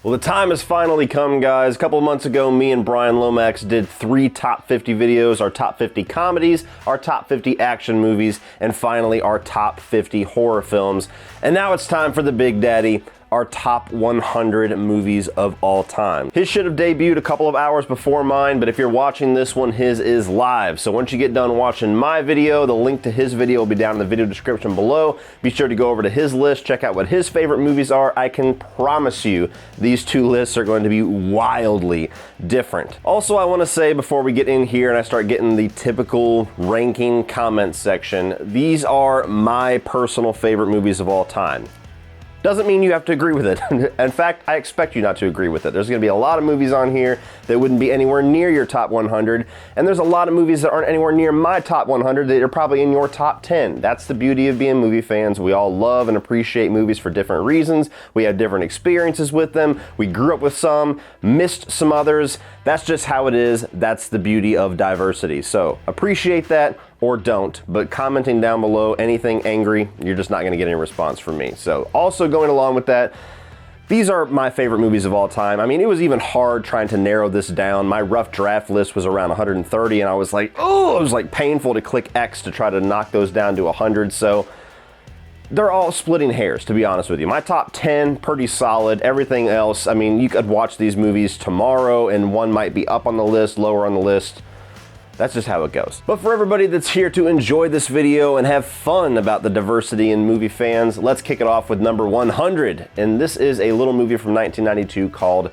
Well, the time has finally come, guys. A couple of months ago, me and Brian Lomax did 3 top 50 videos, our top 50 comedies, our top 50 action movies, and finally our top 50 horror films. And now it's time for the Big Daddy, our top 100 movies of all time. His should have debuted a couple of hours before mine, but if you're watching this one, his is live. So once you get done watching my video, the link to his video will be down in the video description below. Be sure to go over to his list, check out what his favorite movies are. I can promise you these 2 lists are going to be wildly different. Also, I want to say before we get in here and I start getting the typical ranking comment section, these are my personal favorite movies of all time. Doesn't mean you have to agree with it. In fact, I expect you not to agree with it. There's gonna be a lot of movies on here that wouldn't be anywhere near your top 100, and there's a lot of movies that aren't anywhere near my top 100 that are probably in your top 10. That's the beauty of being movie fans. We all love and appreciate movies for different reasons. We have different experiences with them. We grew up with some, missed some others. That's just how it is. That's the beauty of diversity. So appreciate that, or don't, but commenting down below anything angry, you're just not gonna get any response from me. So also going along with that, these are my favorite movies of all time. I mean, it was even hard trying to narrow this down. My rough draft list was around 130 and I was like, oh, it was like painful to click X to try to knock those down to 100. So they're all splitting hairs, to be honest with you. My top 10, pretty solid. Everything else, I mean, you could watch these movies tomorrow and one might be up on the list, lower on the list. That's just how it goes. But for everybody that's here to enjoy this video and have fun about the diversity in movie fans, let's kick it off with number 100. And this is a little movie from 1992 called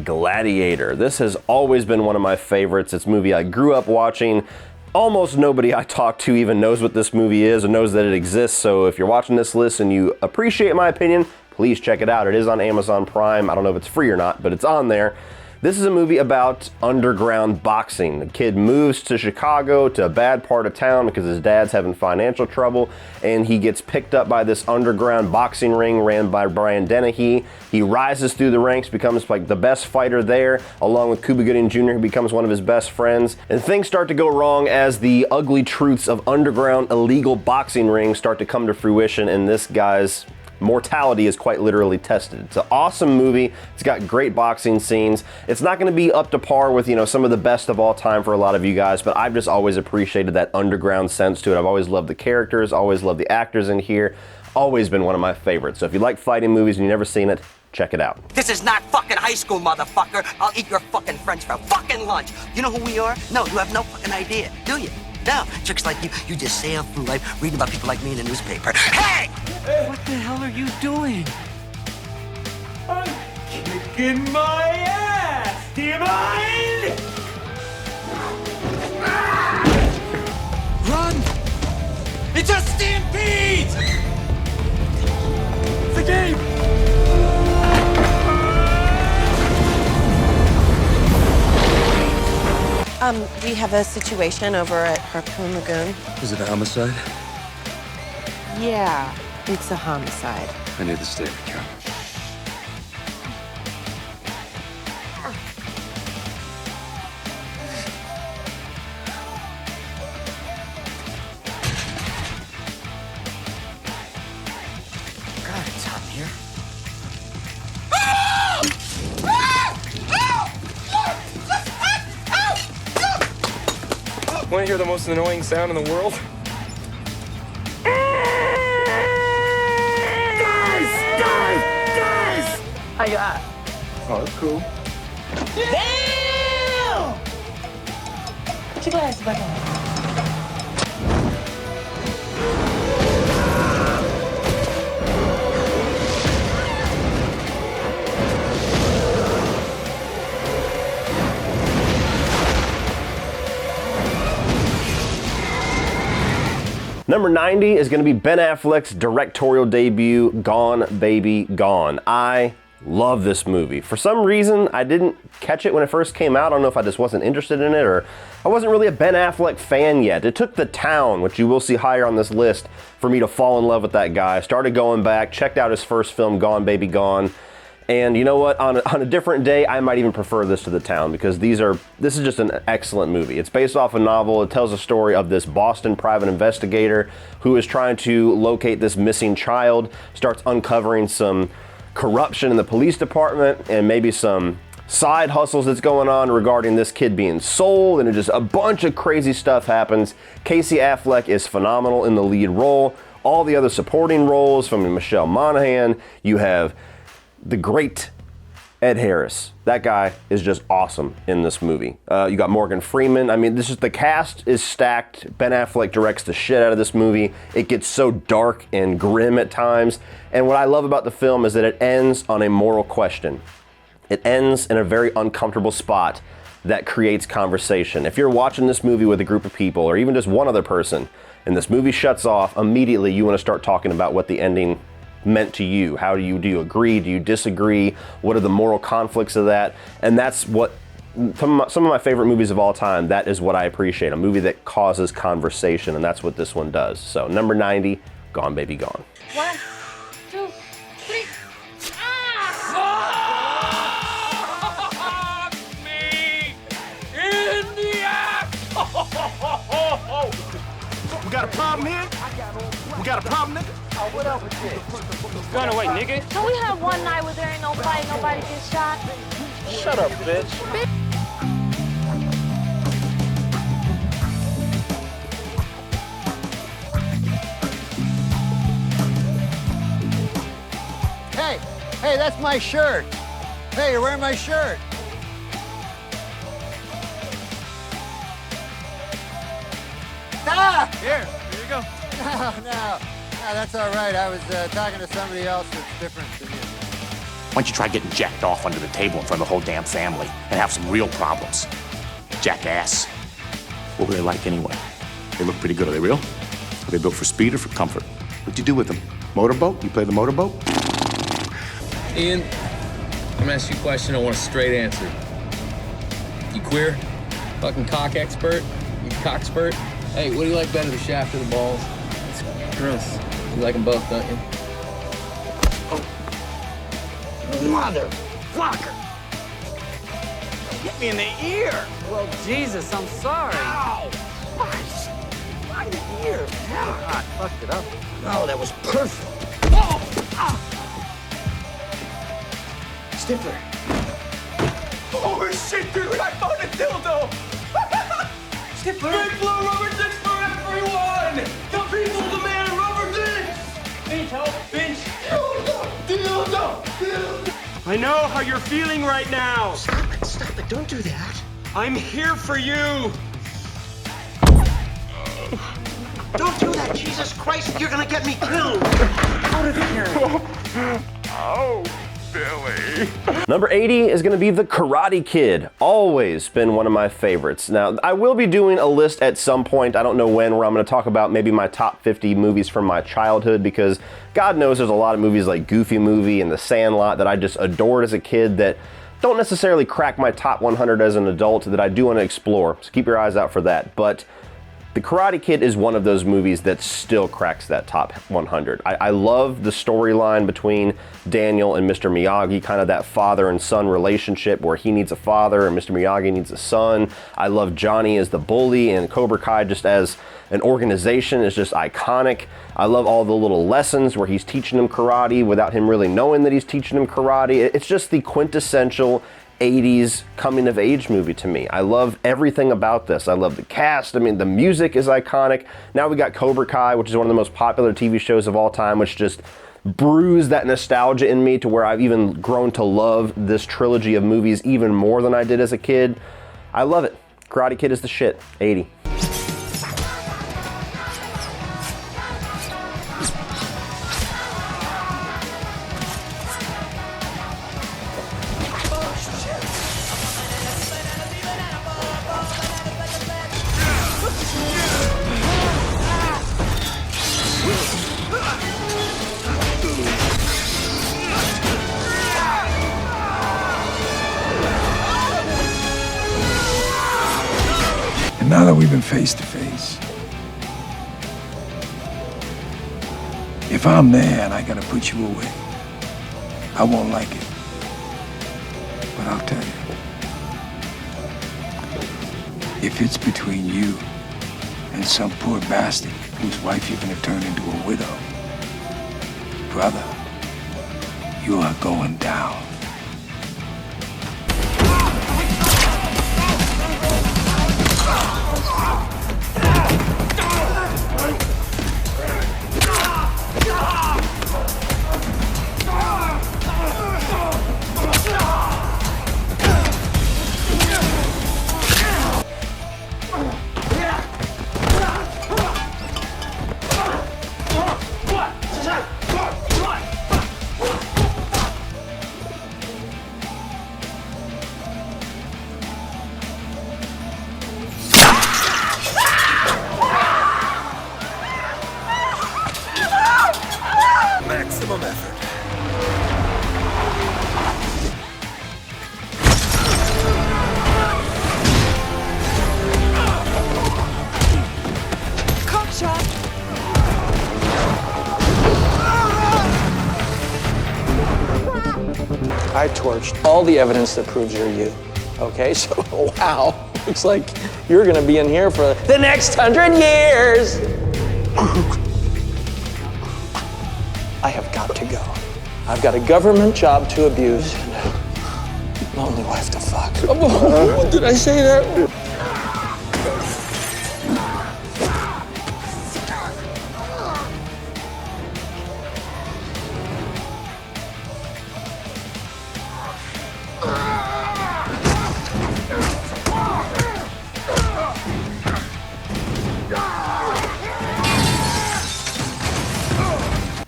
Gladiator. This has always been one of my favorites. It's a movie I grew up watching. Almost nobody I talk to even knows what this movie is or knows that it exists. So if you're watching this list and you appreciate my opinion, please check it out. It is on Amazon Prime. I don't know if it's free or not, but it's on there. This is a movie about underground boxing. The kid moves to Chicago, to a bad part of town because his dad's having financial trouble, and he gets picked up by this underground boxing ring ran by Brian Dennehy. He rises through the ranks, becomes like the best fighter there, along with Cuba Gooding Jr., who becomes one of his best friends. And things start to go wrong as the ugly truths of underground illegal boxing rings start to come to fruition, and this guy's mortality is quite literally tested. It's an awesome movie. It's got great boxing scenes. It's not going to be up to par with, some of the best of all time for a lot of you guys, but I've just always appreciated that underground sense to it. I've always loved the characters, always loved the actors in here. Always been one of my favorites. So if you like fighting movies and you've never seen it, check it out. This is not fucking high school, motherfucker. I'll eat your fucking friends for fucking lunch. You know who we are? No, you have no fucking idea, do you? No, chicks like you just sail through life reading about people like me in the newspaper. Hey! What the hell are you doing? I'm kicking my ass! Do you mind? Run! It's a stampede! It's a game! We have a situation over at Harpoon Lagoon. Is it a homicide? Yeah, it's a homicide. I need to stay with you. God, it's hot in here. Want to hear the most annoying sound in the world? Guys! I got. Oh, that's cool. Damn! Put your glasses back on. Number 90 is going to be Ben Affleck's directorial debut, Gone Baby Gone. I love this movie. For some reason, I didn't catch it when it first came out. I don't know if I just wasn't interested in it or I wasn't really a Ben Affleck fan yet. It took The Town, which you will see higher on this list, for me to fall in love with that guy. I started going back, checked out his first film, Gone Baby Gone. And you know what, on a different day, I might even prefer this to The Town because this is just an excellent movie. It's based off a novel. It tells a story of this Boston private investigator who is trying to locate this missing child, starts uncovering some corruption in the police department and maybe some side hustles that's going on regarding this kid being sold, and just a bunch of crazy stuff happens. Casey Affleck is phenomenal in the lead role. All the other supporting roles, from Michelle Monaghan, you have the great Ed Harris. That guy is just awesome in this movie. You got Morgan Freeman. I mean, the cast is stacked. Ben Affleck directs the shit out of this movie. It gets so dark and grim at times. And what I love about the film is that it ends on a moral question. It ends in a very uncomfortable spot that creates conversation. If you're watching this movie with a group of people, or even just one other person, and this movie shuts off, immediately you want to start talking about what the ending meant to you. How do you agree? Do you disagree? What are the moral conflicts of that? And that's what, some of my favorite movies of all time, that is what I appreciate. A movie that causes conversation, and that's what this one does. So number 90, Gone Baby Gone. 1, 2, 3. We got a problem here? We got a problem, nigga? Oh, what up with this? Run away, nigga. Can we have one night where there ain't no fight, nobody gets shot? Shut up, bitch. Hey, that's my shirt. Hey, you're wearing my shirt. Ah! Here you go. No, that's all right. I was talking to somebody else that's different than you. Why don't you try getting jacked off under the table in front of the whole damn family and have some real problems? Jackass. What were they like anyway? They look pretty good. Are they real? Are they built for speed or for comfort? What'd you do with them? Motorboat? You play the motorboat? Ian, I'm gonna ask you a question. I want a straight answer. You queer? Fucking cock expert? You cock expert? Hey, what do you like better, the shaft or the balls? It's gross. You like them both, don't you? Motherfucker! Hit me in the ear! Well, Jesus, I'm sorry. Ow! Christ! Right in the ear! God, fucked it up. No, that was perfect. Oh! Ah! Stifler. Oh, shit, dude, I found a dildo! Stifler! Big blue rubber dicks for everyone! The people demand rubber dicks! Finch, help, Finch! Dildo! I know how you're feeling right now! Stop it, don't do that. I'm here for you! Don't do that, Jesus Christ, you're gonna get me killed! Out of here! Oh, Billy. Number 80 is gonna be The Karate Kid. Always been one of my favorites. Now, I will be doing a list at some point, I don't know when, where I'm gonna talk about maybe my top 50 movies from my childhood, because God knows there's a lot of movies like Goofy Movie and The Sandlot that I just adored as a kid that don't necessarily crack my top 100 as an adult that I do want to explore. So keep your eyes out for that. But The Karate Kid is one of those movies that still cracks that top 100. I love the storyline between Daniel and Mr. Miyagi, kind of that father and son relationship where he needs a father and Mr. Miyagi needs a son. I love Johnny as the bully, and Cobra Kai just as an organization is just iconic. I love all the little lessons where he's teaching him karate without him really knowing that he's teaching him karate. It's just the quintessential 80s coming of age movie to me. I love everything about this. I love the cast. I mean, the music is iconic. Now we got Cobra Kai, which is one of the most popular TV shows of all time, which just bruised that nostalgia in me to where I've even grown to love this trilogy of movies even more than I did as a kid. I love it. Karate Kid is the shit. 80. And now that we've been face to face, if I'm there and I gotta put you away, I won't like it. But I'll tell you, if it's between you and some poor bastard whose wife you're gonna turn into a widow, brother, You are going down. Maximum effort. Cock shot. I torched all the evidence that proves you're you. Okay, so wow, looks like you're gonna be in here for the next 100 years. I have got to go. I've got a government job to abuse and a lonely wife to fuck. Oh, did I say that?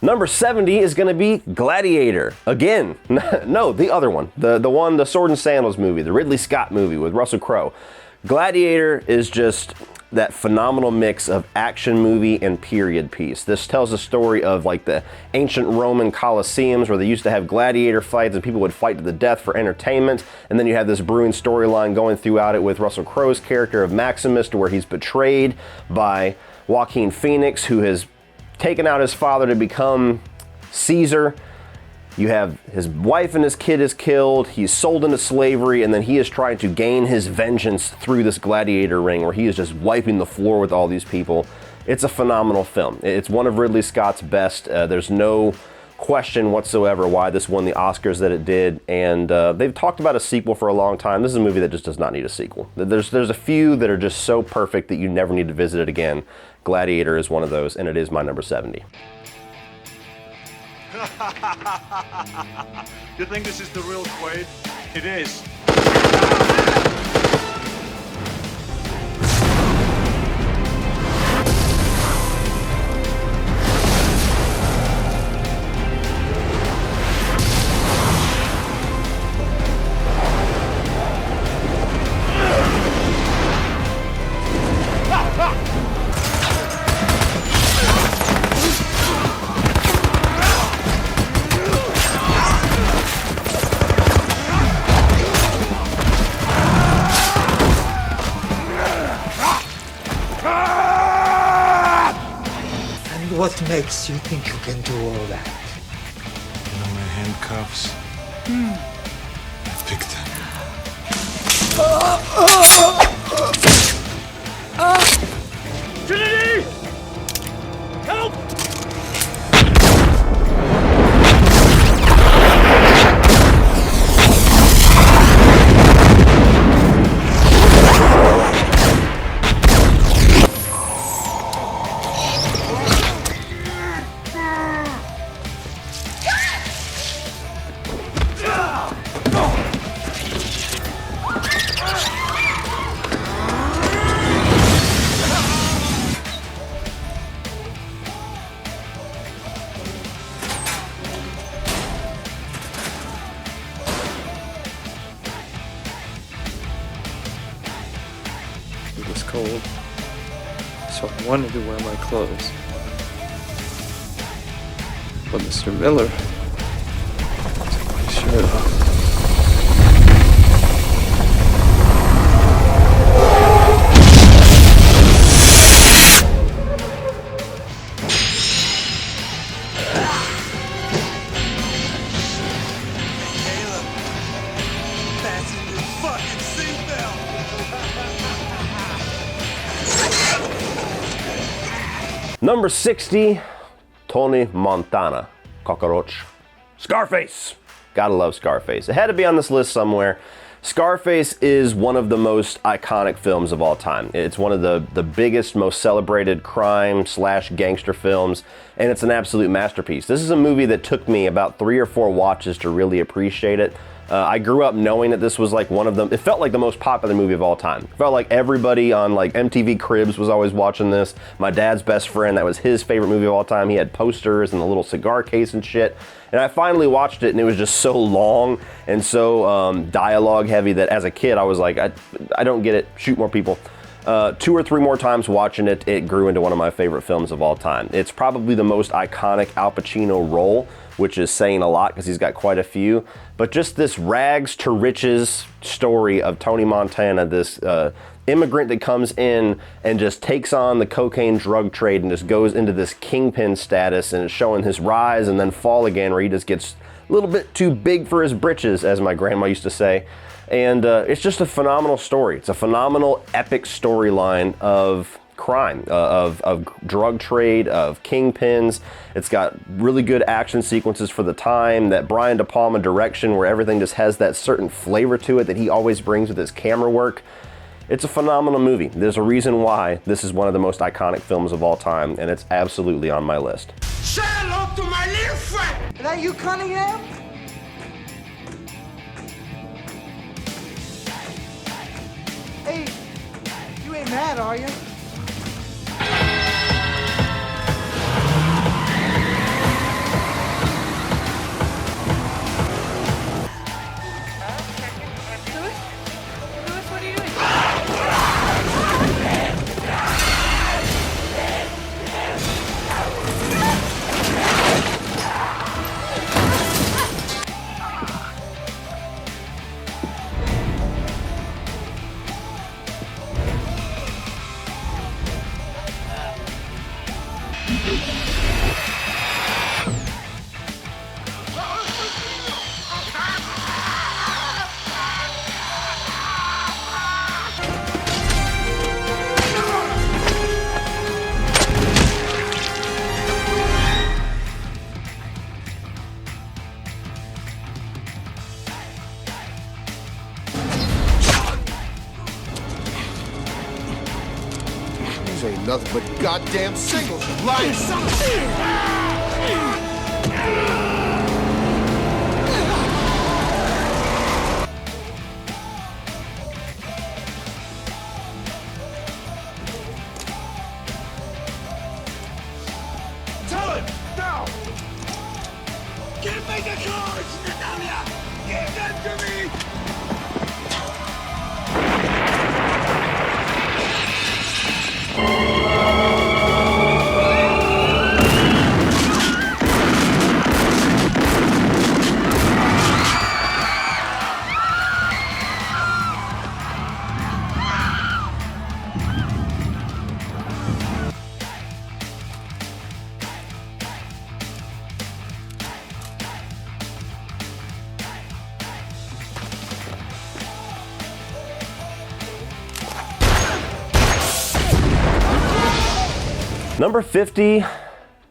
Number 70 is gonna be Gladiator. Again, no, the other one. The Sword and Sandals movie, the Ridley Scott movie with Russell Crowe. Gladiator is just that phenomenal mix of action movie and period piece. This tells the story of like the ancient Roman Colosseums where they used to have gladiator fights and people would fight to the death for entertainment. And then you have this brewing storyline going throughout it with Russell Crowe's character of Maximus, to where he's betrayed by Joaquin Phoenix, who has taken out his father to become Caesar. You have his wife and his kid is killed, he's sold into slavery, and then he is trying to gain his vengeance through this gladiator ring where he is just wiping the floor with all these people. It's a phenomenal film. It's one of Ridley Scott's best. There's no question whatsoever why this won the Oscars that it did, and they've talked about a sequel for a long time. This is a movie that just does not need a sequel. There's a few that are just so perfect that you never need to visit it again. Gladiator is one of those, and it is my number 70. You think this is the real Quaid? It is. What makes you think you can do all that? You know my handcuffs? I picked them. Trinity! Help! It was cold, so I wanted to wear my clothes. But Mr. Miller took my shirt off. Number 60, Tony Montana, Cockroach. Scarface. Gotta love Scarface. It had to be on this list somewhere. Scarface is one of the most iconic films of all time. It's one of the biggest, most celebrated crime / gangster films, and it's an absolute masterpiece. This is a movie that took me about 3 or 4 watches to really appreciate it. I grew up knowing that this was like one of them. It felt like the most popular movie of all time. It felt like everybody on like MTV Cribs was always watching this. My dad's best friend, that was his favorite movie of all time. He had posters and the little cigar case and shit. And I finally watched it, and it was just so long and so dialogue heavy that as a kid I was like, I don't get it. Shoot more people. 2 or 3 more times watching it, it grew into one of my favorite films of all time. It's probably the most iconic Al Pacino role, which is saying a lot because he's got quite a few. But just this rags to riches story of Tony Montana, this immigrant that comes in and just takes on the cocaine drug trade and just goes into this kingpin status, and it's showing his rise and then fall again, where he just gets a little bit too big for his britches, as my grandma used to say. And it's just a phenomenal story. It's a phenomenal, epic storyline of crime, of drug trade, of kingpins. It's got really good action sequences for the time, that Brian De Palma direction where everything just has that certain flavor to it that he always brings with his camera work. It's a phenomenal movie. There's a reason why this is one of the most iconic films of all time, and it's absolutely on my list. Say hello to my little friend! Is that you, Cunningham? Hey, you ain't mad, are you? These ain't nothing but goddamn singles, you lying son of a... Tell him, now! Give me the cards, Natalia! Give them to me! Number 50,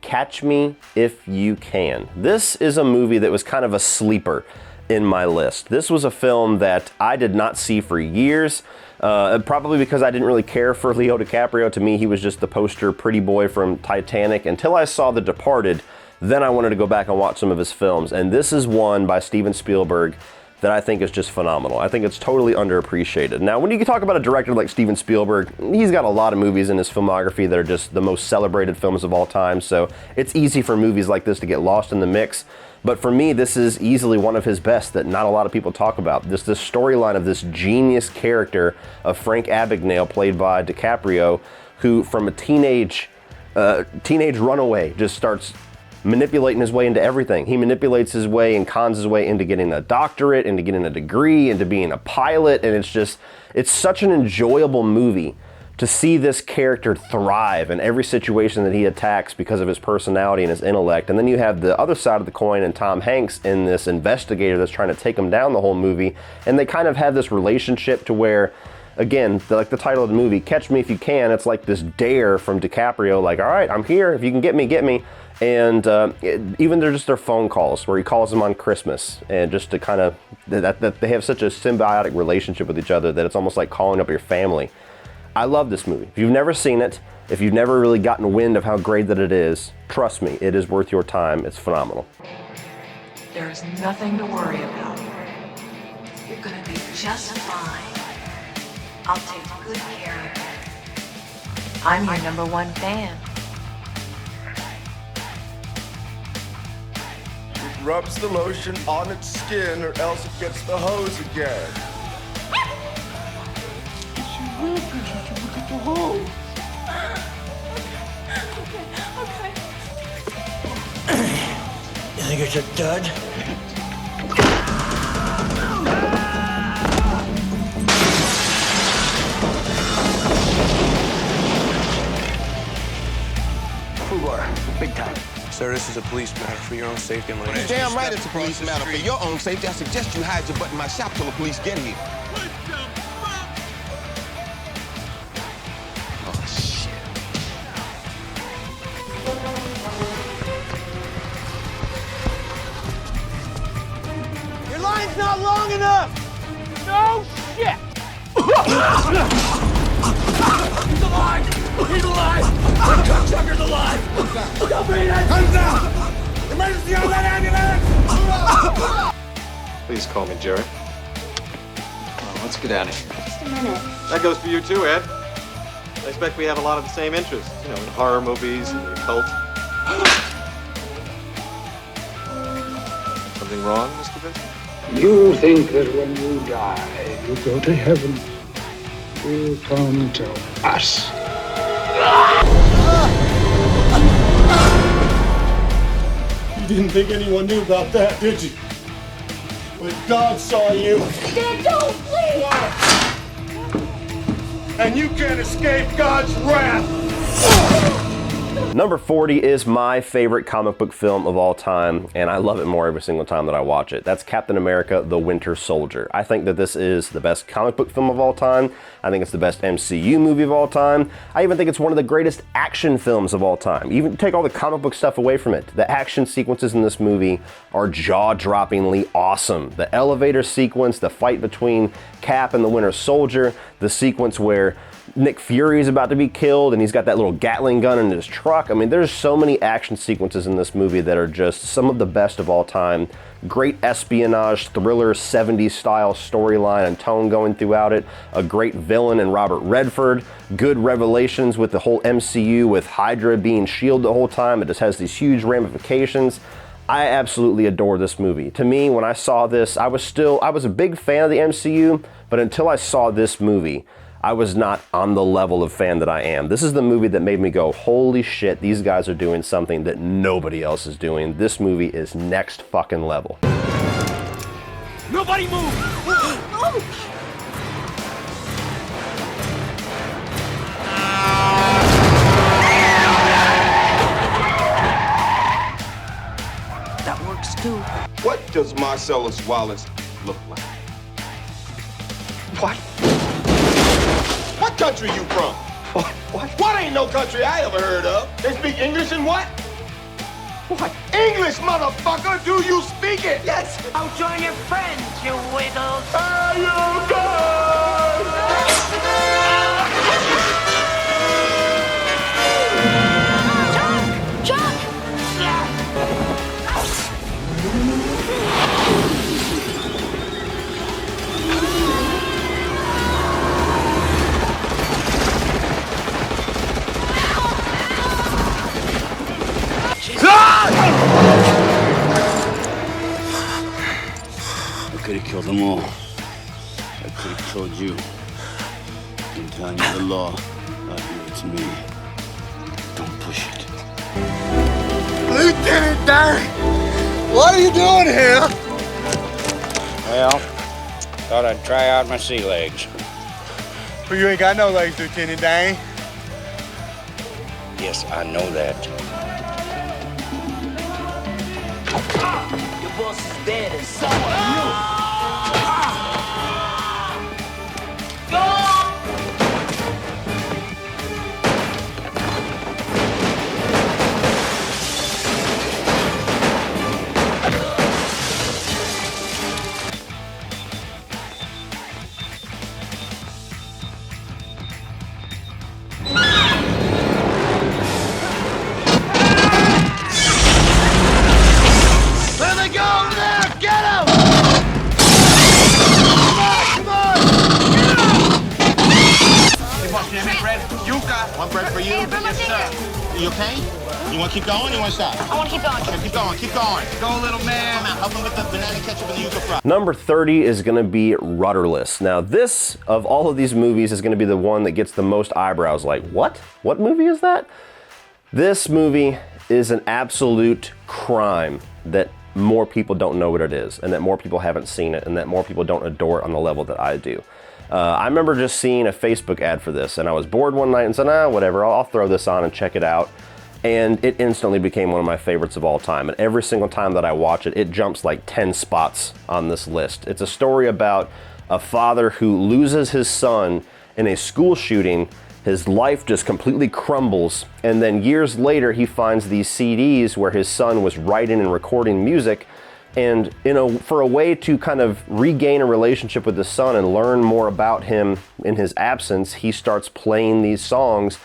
Catch Me If You Can. This is a movie that was kind of a sleeper in my list. This was a film that I did not see for years, probably because I didn't really care for Leo DiCaprio. To me, he was just the poster pretty boy from Titanic. Until I saw The Departed, then I wanted to go back and watch some of his films. And this is one by Steven Spielberg that I think is just phenomenal. I think it's totally underappreciated. Now, when you talk about a director like Steven Spielberg, he's got a lot of movies in his filmography that are just the most celebrated films of all time, so it's easy for movies like this to get lost in the mix. But for me, this is easily one of his best that not a lot of people talk about. This storyline of this genius character of Frank Abagnale, played by DiCaprio, who from a teenage runaway just starts manipulating his way into everything. He manipulates his way and cons his way into getting a doctorate, into getting a degree, into being a pilot, and it's such an enjoyable movie to see this character thrive in every situation that he attacks because of his personality and his intellect. And then you have the other side of the coin and Tom Hanks in this investigator that's trying to take him down the whole movie, and they kind of have this relationship to where again, like the title of the movie, Catch Me If You Can, it's like this dare from DiCaprio, like, all right, I'm here, if you can get me, get me. And even they're just their phone calls, where he calls them on Christmas, and just to kind of, that they have such a symbiotic relationship with each other that it's almost like calling up your family. I love this movie. If you've never seen it, if you've never really gotten wind of how great that it is, trust me, it is worth your time. It's phenomenal. There is nothing to worry about. You're gonna be just fine. I'll take good care of you. I'm your #1 fan. It rubs the lotion on its skin or else it gets the hose again. She will, because you can look at the hose. You think it's a dud? Big time. Sir, this is a police matter for your own safety. And my Damn right it's a police matter. For your own safety, I suggest you hide your butt in my shop till the police get here. Oh, shit. Your line's not long enough! No shit! He's alive! He's alive! The cocksucker's alive! Hands down! Emergency on that ambulance! Please call me Jerry. Well, let's get out of here. Just a minute. That goes for you too, Ed. I expect we have a lot of the same interests, you know, in horror movies and the occult. Something wrong, Mr. Bishop? You think that when you die, you go to heaven. You come to us. You didn't think anyone knew about that, did you? When God saw you. Dad, don't, please! And you can't escape God's wrath. Number 40 is my favorite comic book film of all time, and I love it more every single time that I watch it. That's Captain America: The Winter Soldier. I think that this is the best comic book film of all time. I think it's the best MCU movie of all time. I even think it's one of the greatest action films of all time. Even take all the comic book stuff away from it. The action sequences in this movie are jaw-droppingly awesome. The elevator sequence, the fight between Cap and the Winter Soldier, the sequence where Nick Fury is about to be killed and he's got that little Gatling gun in his truck. I mean, there's so many action sequences in this movie that are just some of the best of all time. Great espionage, thriller, 70s style storyline and tone going throughout it. A great villain in Robert Redford. Good revelations with the whole MCU, with Hydra being S.H.I.E.L.D. the whole time. It just has these huge ramifications. I absolutely adore this movie. To me, when I saw this, I was a big fan of the MCU, but until I saw this movie, I was not on the level of fan that I am. This is the movie that made me go, holy shit, these guys are doing something that nobody else is doing. This movie is next fucking level. Nobody move! That works too. What does Marcellus Wallace look like? What? What country you from? What? What ain't no country I ever heard of? They speak English and what? What? English, motherfucker! Do you speak it? Yes! I'll join your friends, you wiggles! Are you good? I could have killed them all. I could have killed you. I'm telling you the law. God gave it to me. Don't push it. Lieutenant Dan! What are you doing here? Well, thought I'd try out my sea legs. Well, you ain't got no legs, Lieutenant Dan. Yes, I know that. Your boss is dead and so are you! Go! One bread for you. Yes, sir. You okay? You want to keep going or you want to stop? I want to keep going. Okay, keep going, keep going. Go, little man. Come on, help him with the banana ketchup and the yuca fry. Number 30 is going to be Rudderless. Now this, of all of these movies, is going to be the one that gets the most eyebrows. Like, what? What movie is that? This movie is an absolute crime that more people don't know what it is, and that more people haven't seen it, and that more people don't adore it on the level that I do. I remember just seeing a Facebook ad for this, and I was bored one night and said, whatever, I'll throw this on and check it out. And it instantly became one of my favorites of all time. And every single time that I watch it, it jumps like 10 spots on this list. It's a story about a father who loses his son in a school shooting. His life just completely crumbles. And then years later, he finds these CDs where his son was writing and recording music. And for a way to kind of regain a relationship with his son and learn more about him in his absence, he starts playing these songs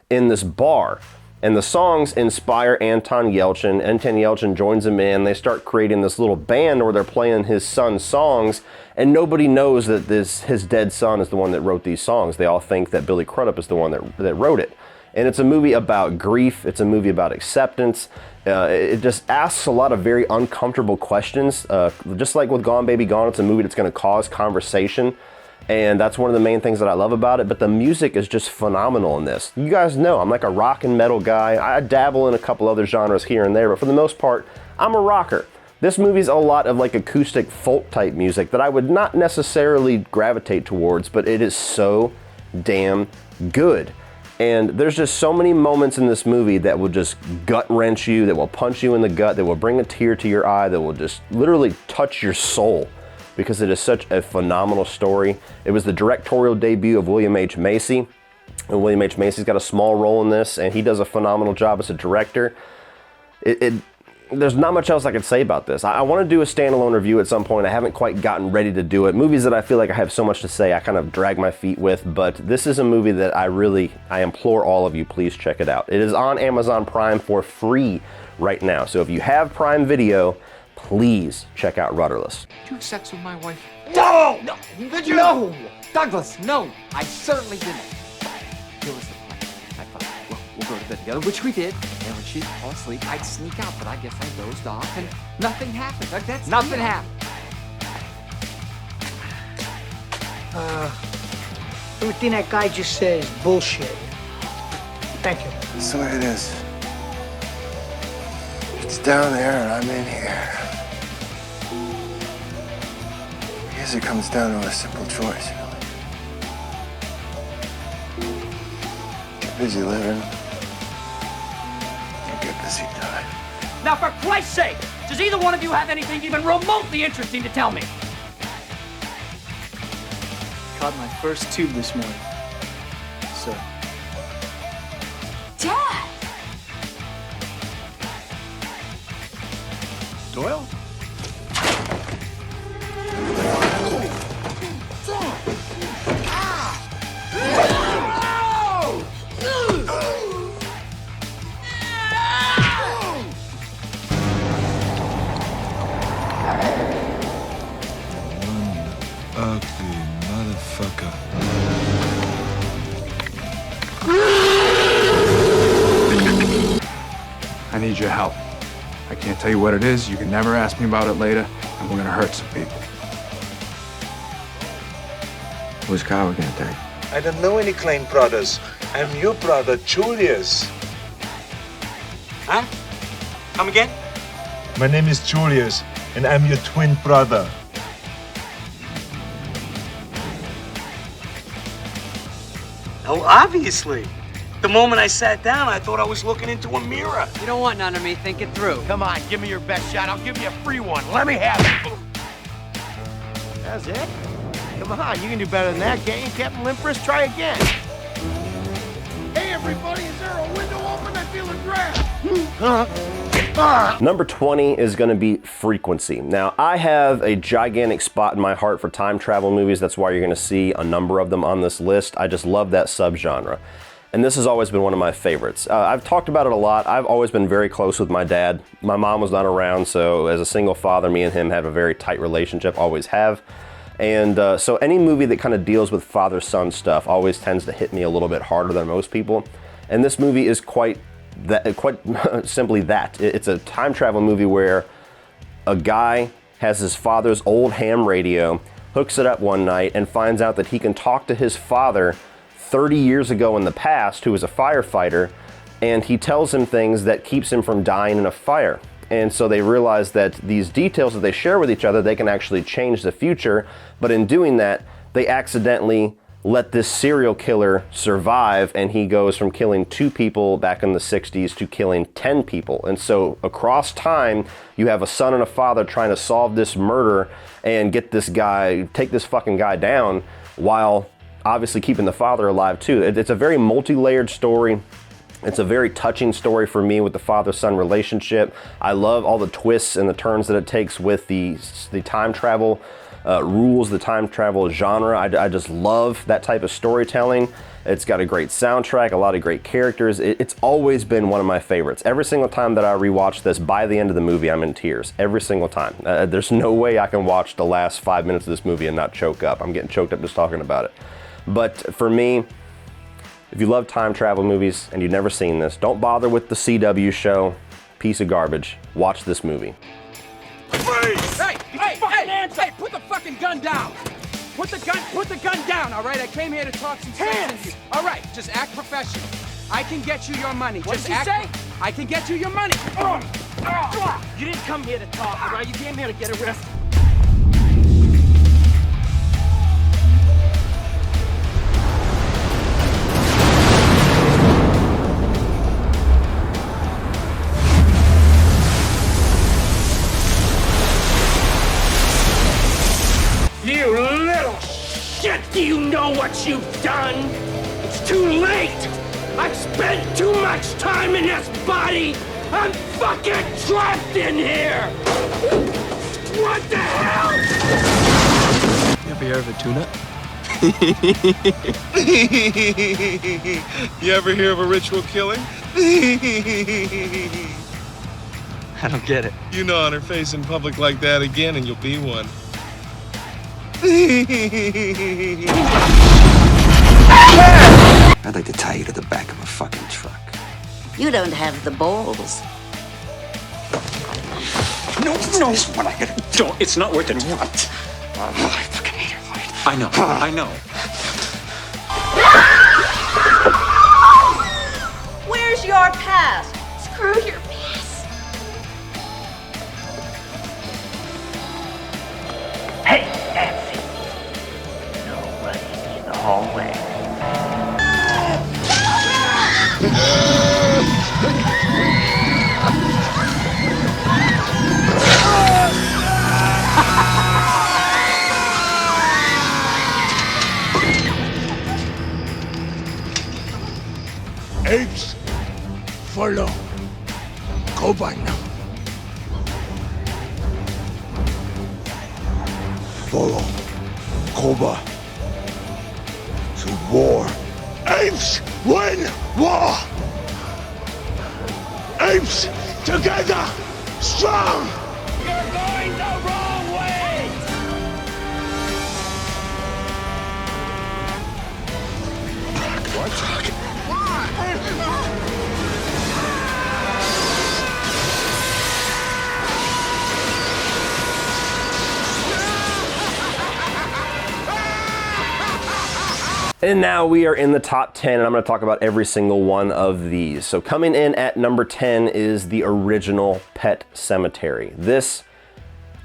in this bar. And the songs inspire Anton Yelchin. Anton Yelchin joins him in. They start creating this little band where they're playing his son's songs, and nobody knows that his dead son is the one that wrote these songs. They all think that Billy Crudup is the one that wrote it. And it's a movie about grief. It's a movie about acceptance. It just asks a lot of very uncomfortable questions. Just like with Gone Baby Gone, it's a movie that's going to cause conversation. And that's one of the main things that I love about it. But the music is just phenomenal in this. You guys know I'm like a rock and metal guy. I dabble in a couple other genres here and there, but for the most part, I'm a rocker. This movie's a lot of like acoustic folk type music that I would not necessarily gravitate towards, but it is so damn good. And there's just so many moments in this movie that will just gut wrench you, that will punch you in the gut, that will bring a tear to your eye, that will just literally touch your soul, because it is such a phenomenal story. It was the directorial debut of William H. Macy, and William H. Macy's got a small role in this, and he does a phenomenal job as a director. There's not much else I could say about this. I want to do a standalone review at some point. I haven't quite gotten ready to do it. Movies that I feel like I have so much to say, I kind of drag my feet with, but this is a movie that I implore all of you, please check it out. It is on Amazon Prime for free right now. So if you have Prime Video, please check out Rudderless. Did you have sex with my wife? No! No! Did you? No! Douglas, no! I certainly didn't. Here was the plan. I thought, well, we'll go to bed together, which we did. And when she'd fall asleep, I'd sneak out, but I guess I dozed off, and nothing happened. That's nothing happened. Everything that guy just said is bullshit. Thank you. That's the way it is. It's down there and I'm in here. I guess it comes down to a simple choice, really. Get busy living. Or get busy dying. Now, for Christ's sake, does either one of you have anything even remotely interesting to tell me? Caught my first tube this morning. So. Dad! Doyle? Ugly motherfucker. I need your help. I can't tell you what it is. You can never ask me about it later, and we're gonna hurt some people. Whose car are we gonna take? I don't know any Klein brothers. I'm your brother, Julius. Huh? Come again? My name is Julius, and I'm your twin brother. Oh, obviously. The moment I sat down, I thought I was looking into a mirror. You don't want none of me. Think it through. Come on, give me your best shot. I'll give you a free one. Let me have it. That's it? Come on, you can do better than that, can't you, Captain Limpris? Try again. Hey, everybody, is there a window open? I feel a draft. Number 20 is going to be Frequency. Now, I have a gigantic spot in my heart for time travel movies. That's why you're going to see a number of them on this list. I just love that subgenre. And this has always been one of my favorites. I've talked about it a lot. I've always been very close with my dad. My mom was not around, so as a single father, me and him have a very tight relationship, always have. And so any movie that kind of deals with father-son stuff always tends to hit me a little bit harder than most people. And this movie is quite simply that. It's a time travel movie where a guy has his father's old ham radio, hooks it up one night, and finds out that he can talk to his father 30 years ago in the past, who was a firefighter, and he tells him things that keeps him from dying in a fire. And so they realize that these details that they share with each other, they can actually change the future, but in doing that, they accidentally let this serial killer survive, and he goes from killing 2 people back in the 60s to killing 10 people. And so across time, you have a son and a father trying to solve this murder and get this guy, take this fucking guy down, while obviously keeping the father alive too. It's a very multi-layered story. It's a very touching story for me with the father-son relationship. I love all the twists and the turns that it takes with the time travel rules, the time travel genre. I just love that type of storytelling. It's got a great soundtrack, a lot of great characters. It's always been one of my favorites. Every single time that I rewatch this, by the end of the movie, I'm in tears. Every single time. There's no way I can watch the last 5 minutes of this movie and not choke up. I'm getting choked up just talking about it. But for me, if you love time travel movies and you've never seen this, don't bother with the CW show. Piece of garbage. Watch this movie. Freeze! Hey, put the fucking gun down! Put the gun down, all right? I came here to talk some sense to you. All right, just act professional. I can get you your money. What did you say? I can get you your money. You didn't come here to talk, all right? You came here to get arrested. You little shit! Do you know what you've done? It's too late! I've spent too much time in this body! I'm fucking trapped in here! What the hell? You ever hear of a tuna? You ever hear of a ritual killing? I don't get it. You know, on her face in public like that again and you'll be one. I'd like to tie you to the back of a fucking truck. You don't have the balls. No, what I gotta do. It's not worth it. What? I fucking hate your life. I know. Where's your pass? Screw your pass. Hey, Nancy. Nobody in the hallway. Apes, follow. Go by now. Follow Koba to war. Apes win war. Apes together, strong. You're going the wrong way! What? And now we are in the top 10, and I'm going to talk about every single one of these. So coming in at number 10 is the original Pet Sematary. This,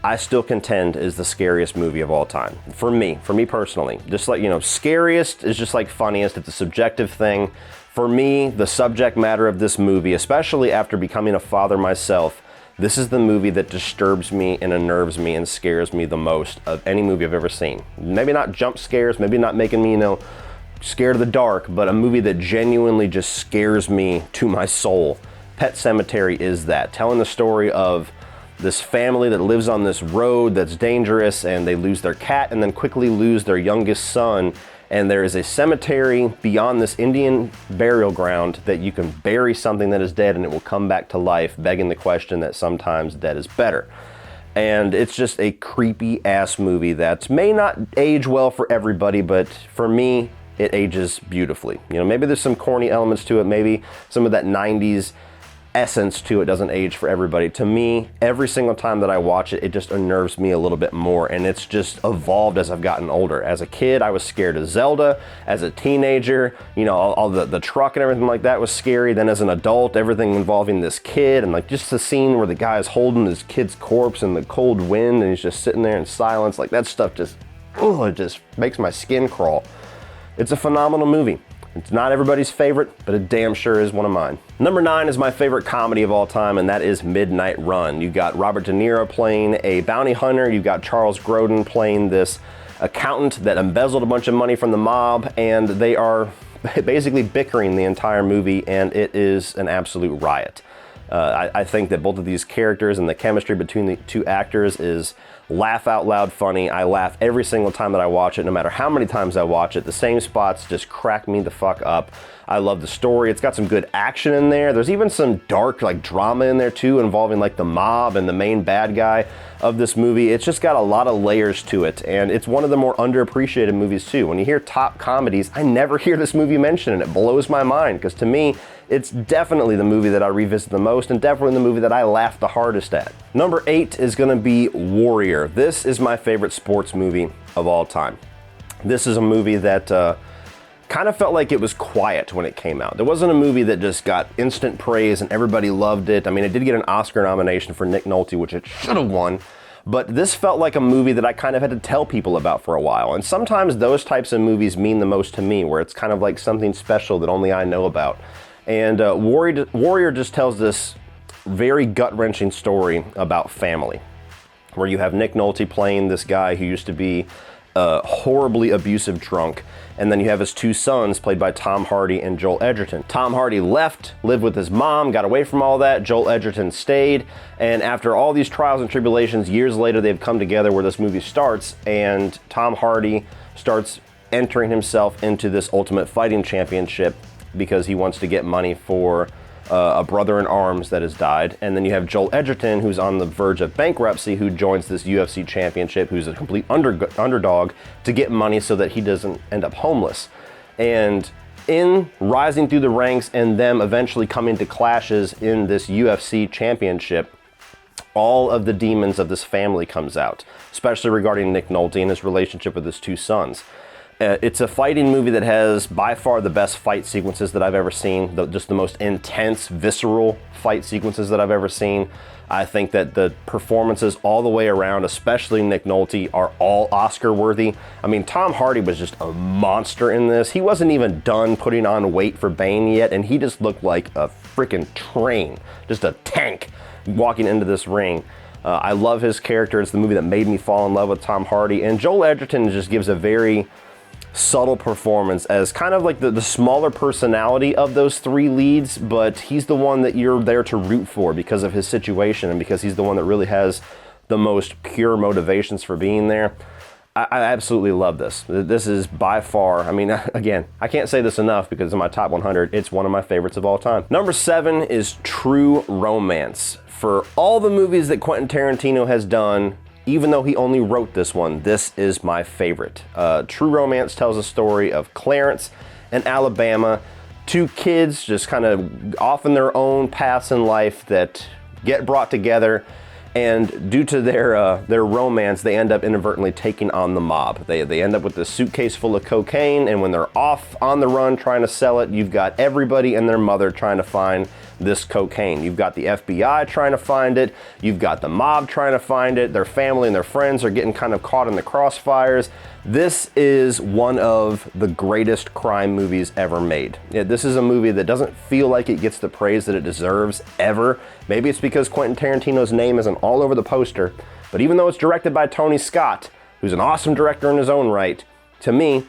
I still contend, is the scariest movie of all time. For me personally. Just like, scariest is just like funniest. It's a subjective thing. For me, the subject matter of this movie, especially after becoming a father myself, this is the movie that disturbs me and unnerves me and scares me the most of any movie I've ever seen. Maybe not jump scares, maybe not making me, scared of the dark, but a movie that genuinely just scares me to my soul. Pet Sematary is that. Telling the story of this family that lives on this road that's dangerous, and they lose their cat and then quickly lose their youngest son. And there is a cemetery beyond this Indian burial ground that you can bury something that is dead and it will come back to life, begging the question that sometimes dead is better. And it's just a creepy ass movie that may not age well for everybody, but for me, it ages beautifully. You know, maybe there's some corny elements to it, maybe some of that 90s essence to it doesn't age for everybody. To me, every single time that I watch it, it just unnerves me a little bit more, and it's just evolved as I've gotten older. As a kid, I was scared of Zelda. As a teenager, you know, all the truck and everything like that was scary. Then as an adult, everything involving this kid, and like just the scene where the guy is holding his kid's corpse in the cold wind and he's just sitting there in silence, like that stuff just, oh, it just makes my skin crawl. It's a phenomenal movie. It's not everybody's favorite, but it damn sure is one of mine. Number 9 is my favorite comedy of all time, and that is Midnight Run. You've got Robert De Niro playing a bounty hunter. You've got Charles Grodin playing this accountant that embezzled a bunch of money from the mob, and they are basically bickering the entire movie, and it is an absolute riot. I think that both of these characters and the chemistry between the two actors is laugh out loud funny. I laugh every single time that I watch it, no matter how many times I watch it. The same spots just crack me the fuck up. I love the story. It's got some good action in there. There's even some dark like drama in there too, involving like the mob and the main bad guy of this movie. It's just got a lot of layers to it, and it's one of the more underappreciated movies too. When you hear top comedies, I never hear this movie mentioned, and it blows my mind, because to me, it's definitely the movie that I revisit the most, and definitely the movie that I laugh the hardest at. Number 8 is gonna be Warrior. This is my favorite sports movie of all time. This is a movie that kind of felt like it was quiet when it came out. There wasn't a movie that just got instant praise and everybody loved it. I mean, it did get an Oscar nomination for Nick Nolte, which it should have won, but this felt like a movie that I kind of had to tell people about for a while. And sometimes those types of movies mean the most to me, where it's kind of like something special that only I know about. And Warrior just tells this very gut-wrenching story about family, where you have Nick Nolte playing this guy who used to be a horribly abusive drunk, and then you have his two sons played by Tom Hardy and Joel Edgerton. Tom Hardy left, lived with his mom, got away from all that. Joel Edgerton stayed, and after all these trials and tribulations, years later they've come together where this movie starts, and Tom Hardy starts entering himself into this Ultimate Fighting Championship because he wants to get money for a brother in arms that has died. And then you have Joel Edgerton, who's on the verge of bankruptcy, who joins this UFC championship, who's a complete underdog, to get money so that he doesn't end up homeless. And in rising through the ranks and them eventually coming to clashes in this UFC championship, all of the demons of this family comes out, especially regarding Nick Nolte and his relationship with his two sons. It's a fighting movie that has by far the best fight sequences that I've ever seen, just the most intense, visceral fight sequences that I've ever seen. I think that the performances all the way around, especially Nick Nolte, are all Oscar worthy. I mean, Tom Hardy was just a monster in this. He wasn't even done putting on weight for Bane yet, and he just looked like a freaking train, just a tank walking into this ring. I love his character. It's the movie that made me fall in love with Tom Hardy, and Joel Edgerton just gives a very subtle performance as kind of like the smaller personality of those three leads, but he's the one that you're there to root for because of his situation and because he's the one that really has the most pure motivations for being there. I absolutely love this. This is by far, I mean, again, I can't say this enough because in my top 100, it's one of my favorites of all time. Number 7 is True Romance. For all the movies that Quentin Tarantino has done, even though he only wrote this one, this is my favorite. True Romance tells a story of Clarence and Alabama, two kids just kind of off in their own paths in life that get brought together, and due to their romance, they end up inadvertently taking on the mob. They end up with this suitcase full of cocaine, and when they're off on the run trying to sell it, you've got everybody and their mother trying to find this cocaine. You've got the FBI trying to find it, you've got the mob trying to find it, their family and their friends are getting kind of caught in the crossfires. This is one of the greatest crime movies ever made. This is a movie that doesn't feel like it gets the praise that it deserves ever. Maybe it's because Quentin Tarantino's name isn't all over the poster, but even though it's directed by Tony Scott, who's an awesome director in his own right, to me,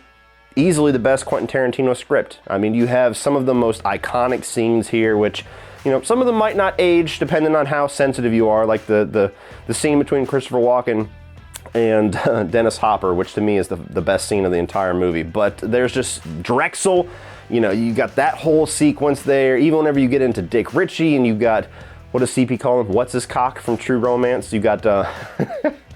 easily the best Quentin Tarantino script. I mean, you have some of the most iconic scenes here, which, you know, some of them might not age depending on how sensitive you are, like the scene between Christopher Walken and Dennis Hopper, which to me is the best scene of the entire movie. But there's just Drexel, you know, you got that whole sequence there. Even whenever you get into Dick Ritchie and you've got, what does CP call him? What's his cock from True Romance? You got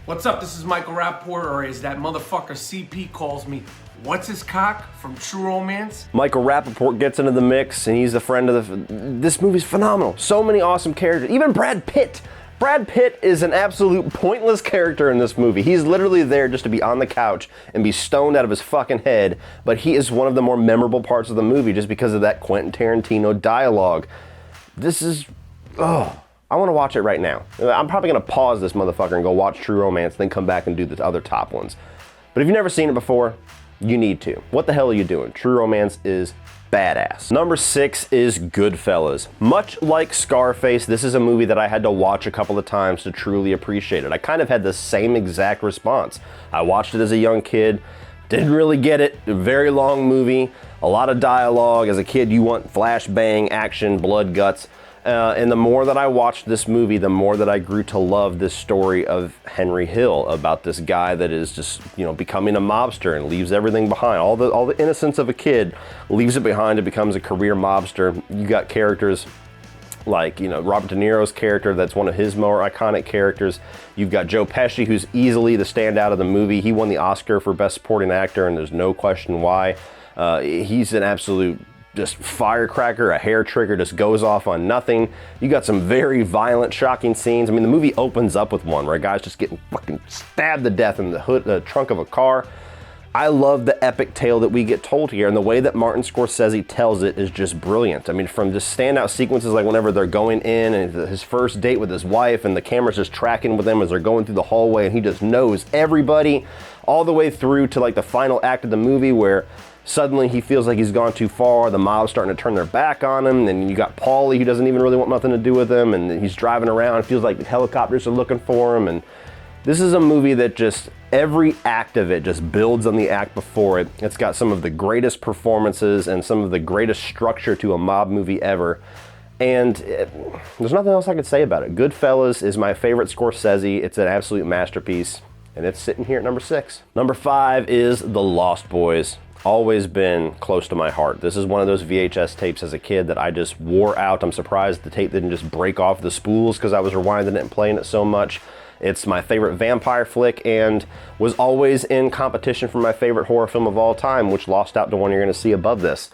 What's up? This is Michael Rappaport, or as that motherfucker CP calls me, What's his cock from True Romance? Michael Rappaport gets into the mix, and he's a friend of the... This movie's phenomenal. So many awesome characters. Even Brad Pitt. Brad Pitt is an absolute pointless character in this movie. He's literally there just to be on the couch and be stoned out of his fucking head, but he is one of the more memorable parts of the movie just because of that Quentin Tarantino dialogue. This is... Oh, I want to watch it right now. I'm probably going to pause this motherfucker and go watch True Romance, then come back and do the other top ones. But if you've never seen it before, you need to. What the hell are you doing? True Romance is badass. Number 6 is Goodfellas. Much like Scarface, this is a movie that I had to watch a couple of times to truly appreciate it. I kind of had the same exact response. I watched it as a young kid, didn't really get it. A very long movie, a lot of dialogue. As a kid, you want flash bang, action, blood, guts. And the more that I watched this movie, the more that I grew to love this story of Henry Hill, about this guy that is just, you know, becoming a mobster and leaves everything behind. All the innocence of a kid, leaves it behind and becomes a career mobster. You got characters like, you know, Robert De Niro's character, that's one of his more iconic characters. You've got Joe Pesci, who's easily the standout of the movie. He won the Oscar for Best Supporting Actor, and there's no question why. He's an absolute just firecracker, a hair trigger, just goes off on nothing. You got some very violent, shocking scenes. I mean, the movie opens up with one where a guy's just getting fucking stabbed to death in the trunk of a car. I love the epic tale that we get told here, and the way that Martin Scorsese tells it is just brilliant. I mean, from just standout sequences like whenever they're going in and his first date with his wife and the camera's just tracking with them as they're going through the hallway and he just knows everybody, all the way through to like the final act of the movie where suddenly he feels like he's gone too far, the mob's starting to turn their back on him, and you got Paulie who doesn't even really want nothing to do with him, and he's driving around, feels like helicopters are looking for him, and this is a movie that just, every act of it just builds on the act before it. It's got some of the greatest performances and some of the greatest structure to a mob movie ever, and there's nothing else I could say about it. Goodfellas is my favorite Scorsese. It's an absolute masterpiece, and it's sitting here at number 6. Number 5 is The Lost Boys. Always been close to my heart. This is one of those VHS tapes as a kid that I just wore out. I'm surprised the tape didn't just break off the spools because I was rewinding it and playing it so much. It's my favorite vampire flick and was always in competition for my favorite horror film of all time, which lost out to one you're going to see above this.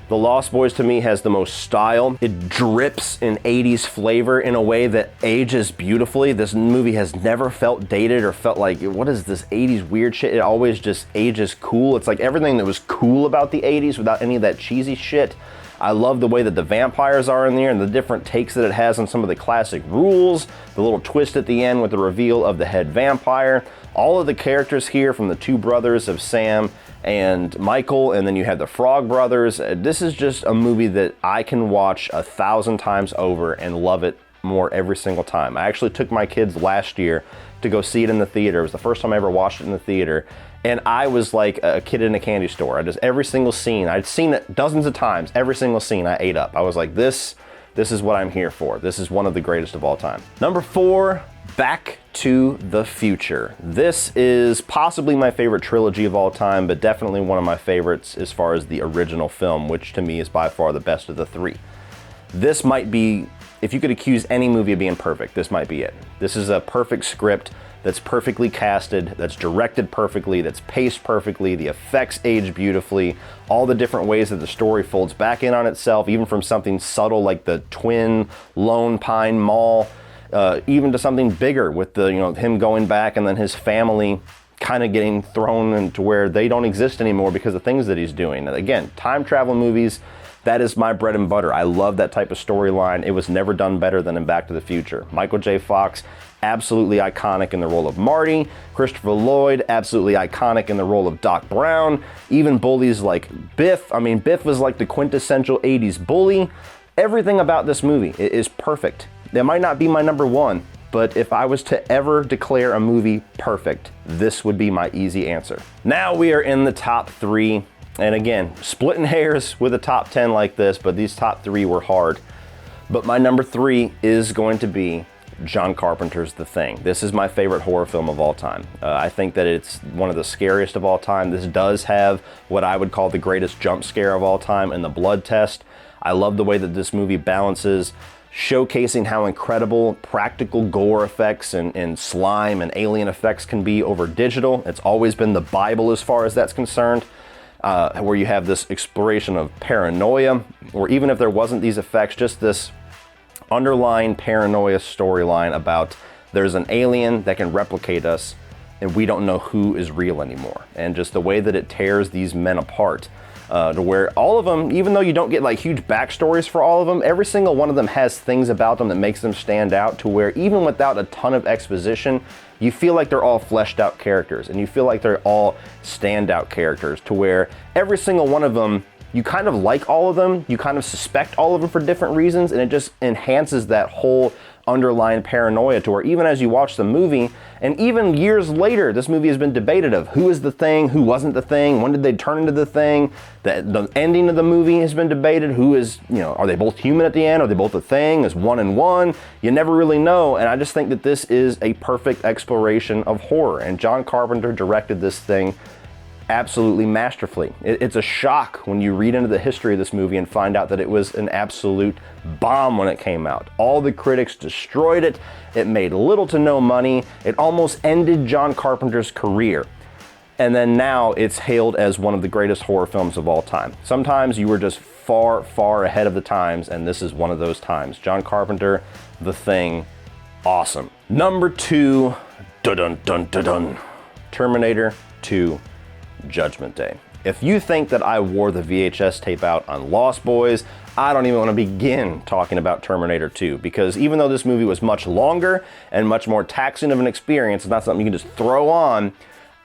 The Lost Boys to me has the most style. It drips in 80s flavor in a way that ages beautifully. This movie has never felt dated or felt like, what is this 80s weird shit? It always just ages cool. It's like everything that was cool about the 80s without any of that cheesy shit. I love the way that the vampires are in there and the different takes that it has on some of the classic rules, the little twist at the end with the reveal of the head vampire. All of the characters here, from the two brothers of Sam and Michael, and then you have the Frog Brothers. This is just a movie that I can watch 1,000 times over and love it more every single time. I actually took my kids last year to go see it in the theater. It was the first time I ever watched it in the theater, and I was like a kid in a candy store. I just, every single scene, I'd seen it dozens of times, every single scene I ate up. I was like, this is what I'm here for. This is one of the greatest of all time. Number 4, Back to the Future. This is possibly my favorite trilogy of all time, but definitely one of my favorites as far as the original film, which to me is by far the best of the 3. This might be, if you could accuse any movie of being perfect, this might be it. This is a perfect script that's perfectly casted, that's directed perfectly, that's paced perfectly, the effects age beautifully, all the different ways that the story folds back in on itself, even from something subtle like the twin Lone Pine Mall, even to something bigger with the, him going back and then his family kind of getting thrown into where they don't exist anymore because of things that he's doing. And again, time travel movies, that is my bread and butter. I love that type of storyline. It was never done better than in Back to the Future. Michael J. Fox, absolutely iconic in the role of Marty. Christopher Lloyd, absolutely iconic in the role of Doc Brown. Even bullies like Biff. I mean, Biff was like the quintessential 80s bully. Everything about this movie is perfect. That might not be my number 1, but if I was to ever declare a movie perfect, this would be my easy answer. Now we are in the top 3, and again, splitting hairs with a top 10 like this, but these top 3 were hard. But my number 3 is going to be John Carpenter's The Thing. This is my favorite horror film of all time. I think that it's one of the scariest of all time. This does have what I would call the greatest jump scare of all time in The Blood Test. I love the way that this movie balances showcasing how incredible practical gore effects and slime and alien effects can be over digital. It's always been the Bible as far as that's concerned. where you have this exploration of paranoia, or even if there wasn't these effects, just this underlying paranoia storyline about there's an alien that can replicate us and we don't know who is real anymore. And just the way that it tears these men apart, to where all of them, even though you don't get like huge backstories for all of them, every single one of them has things about them that makes them stand out, to where even without a ton of exposition, you feel like they're all fleshed out characters and you feel like they're all standout characters, to where every single one of them, you kind of like all of them, you kind of suspect all of them for different reasons, and it just enhances that whole underlying paranoia, to where even as you watch the movie, and even years later, this movie has been debated of who is the thing, who wasn't the thing, when did they turn into the thing. The ending of the movie has been debated. Who is, you know, are they both human at the end? Are they both a thing? Is one and one? You never really know, and I just think that this is a perfect exploration of horror, and John Carpenter directed this thing absolutely masterfully. It's a shock when you read into the history of this movie and find out that it was an absolute bomb when it came out. All the critics destroyed it. It made little to no money. It almost ended John Carpenter's career. And then now it's hailed as one of the greatest horror films of all time. Sometimes you were just far, far ahead of the times, and this is one of those times. John Carpenter, The Thing, awesome. Number 2, dun-dun-dun-dun-dun, Terminator 2, Judgment Day. If you think that I wore the VHS tape out on Lost Boys, I don't even want to begin talking about Terminator 2, because even though this movie was much longer and much more taxing of an experience, it's not something you can just throw on,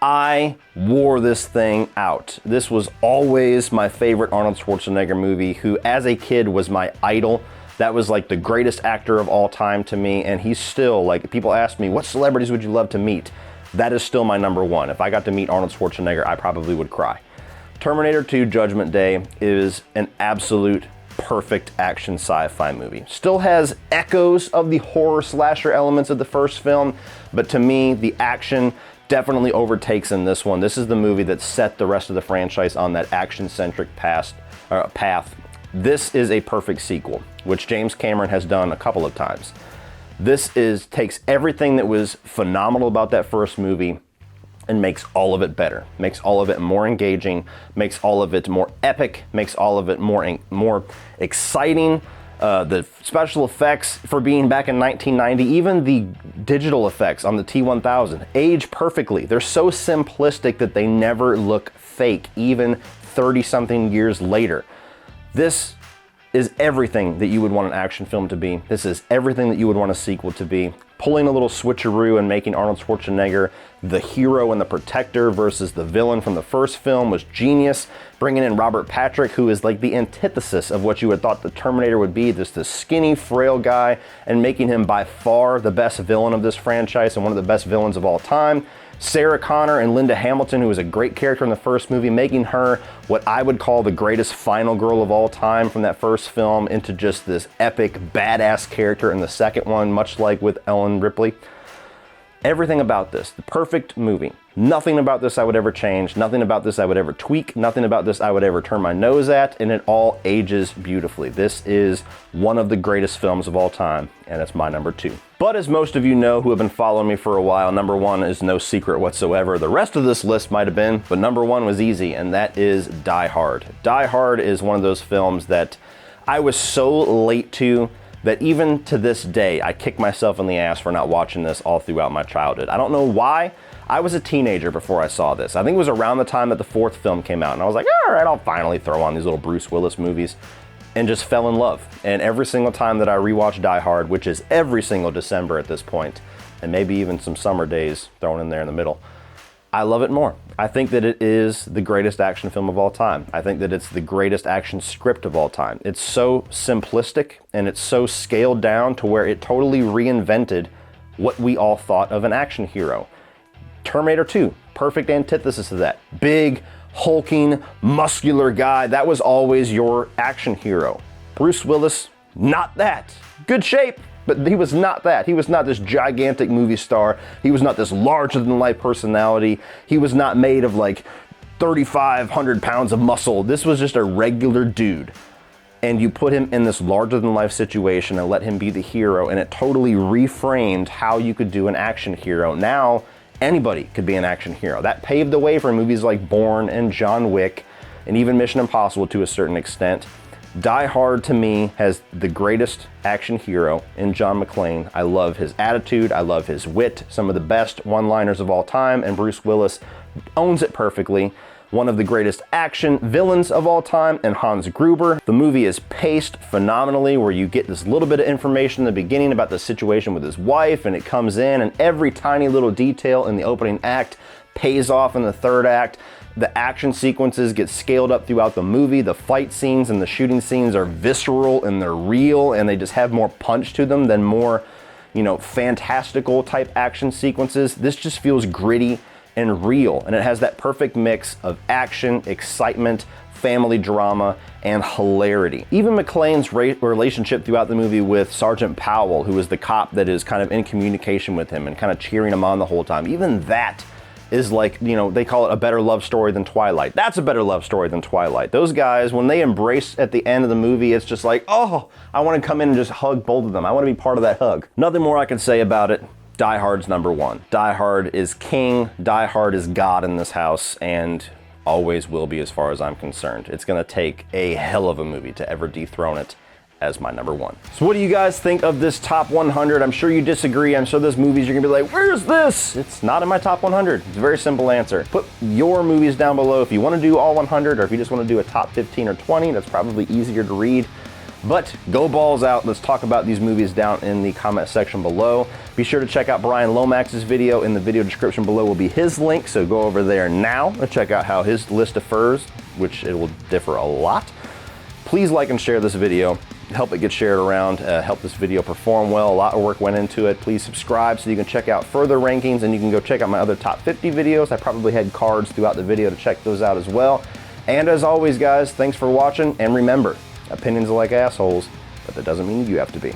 I wore this thing out. This was always my favorite Arnold Schwarzenegger movie, who as a kid was my idol. That was like the greatest actor of all time to me, and he's still, like, people ask me, what celebrities would you love to meet? That is still my number one. If I got to meet Arnold Schwarzenegger, I probably would cry. Terminator 2 Judgment Day is an absolute perfect action sci-fi movie. Still has echoes of the horror slasher elements of the first film, but to me, the action definitely overtakes in this one. This is the movie that set the rest of the franchise on that action-centric path. This is a perfect sequel, which James Cameron has done a couple of times. This takes everything that was phenomenal about that first movie and makes all of it better, makes all of it more engaging, makes all of it more epic, makes all of it more exciting. The special effects, for being back in 1990, even the digital effects on the T-1000 age perfectly. They're so simplistic that they never look fake, even 30-something years later. This is everything that you would want an action film to be. This is everything that you would want a sequel to be. Pulling a little switcheroo and making Arnold Schwarzenegger the hero and the protector versus the villain from the first film was genius. Bringing in Robert Patrick, who is like the antithesis of what you would have thought the Terminator would be, this skinny, frail guy, and making him by far the best villain of this franchise and one of the best villains of all time. Sarah Connor and Linda Hamilton, who was a great character in the first movie, making her what I would call the greatest final girl of all time from that first film, into just this epic, badass character in the second one, much like with Ellen Ripley. Everything about this, the perfect movie. Nothing about this I would ever change, nothing about this I would ever tweak, nothing about this I would ever turn my nose at, and it all ages beautifully. This is one of the greatest films of all time, and it's my number 2. But as most of you know who have been following me for a while, number 1 is no secret whatsoever. The rest of this list might have been, but number 1 was easy, and that is Die Hard. Die Hard is one of those films that I was so late to that even to this day, I kick myself in the ass for not watching this all throughout my childhood. I don't know why. I was a teenager before I saw this. I think it was around the time that the 4th film came out, and I was like, all right, I'll finally throw on these little Bruce Willis movies, and just fell in love. And every single time that I rewatch Die Hard, which is every single December at this point, and maybe even some summer days thrown in there in the middle, I love it more. I think that it is the greatest action film of all time. I think that it's the greatest action script of all time. It's so simplistic and it's so scaled down to where it totally reinvented what we all thought of an action hero. Terminator 2, perfect antithesis of that. Big, hulking, muscular guy, that was always your action hero. Bruce Willis, not that. Good shape, but he was not that. He was not this gigantic movie star. He was not this larger-than-life personality. He was not made of like 3,500 pounds of muscle. This was just a regular dude. And you put him in this larger-than-life situation and let him be the hero, and it totally reframed how you could do an action hero. Now, anybody could be an action hero. That paved the way for movies like Bourne and John Wick, and even Mission Impossible to a certain extent. Die Hard, to me, has the greatest action hero in John McClane. I love his attitude, I love his wit, some of the best one-liners of all time, and Bruce Willis owns it perfectly. One of the greatest action villains of all time, and Hans Gruber. The movie is paced phenomenally, where you get this little bit of information in the beginning about the situation with his wife, and it comes in, and every tiny little detail in the opening act pays off in the third act. The action sequences get scaled up throughout the movie. The fight scenes and the shooting scenes are visceral and they're real, and they just have more punch to them than more, you know, fantastical type action sequences. This just feels gritty and real, and it has that perfect mix of action, excitement, family drama, and hilarity. Even McClane's relationship throughout the movie with Sergeant Powell, who is the cop that is kind of in communication with him and kind of cheering him on the whole time, even that is like, you know, they call it a better love story than Twilight. That's a better love story than Twilight. Those guys, when they embrace at the end of the movie, it's just like, oh, I want to come in and just hug both of them. I want to be part of that hug. Nothing more I can say about it. Die Hard's number one. Die Hard is king. Die Hard is God in this house, and always will be as far as I'm concerned. It's gonna take a hell of a movie to ever dethrone it as my number one. So what do you guys think of this top 100? I'm sure you disagree. I'm sure there's movies you're gonna be like, where's this? It's not in my top 100. It's a very simple answer. Put your movies down below if you wanna do all 100, or if you just wanna do a top 15 or 20, that's probably easier to read. But go balls out. Let's talk about these movies down in the comment section below. Be sure to check out Brian Lomax's video. In the video description below will be his link, so go over there now and check out how his list differs, which it will differ a lot. Please like and share this video. Help it get shared around, help this video perform well. A lot of work went into it. Please subscribe so you can check out further rankings, and you can go check out my other top 50 videos. I probably had cards throughout the video to check those out as well. And as always, guys, thanks for watching, and remember, opinions are like assholes, but that doesn't mean you have to be.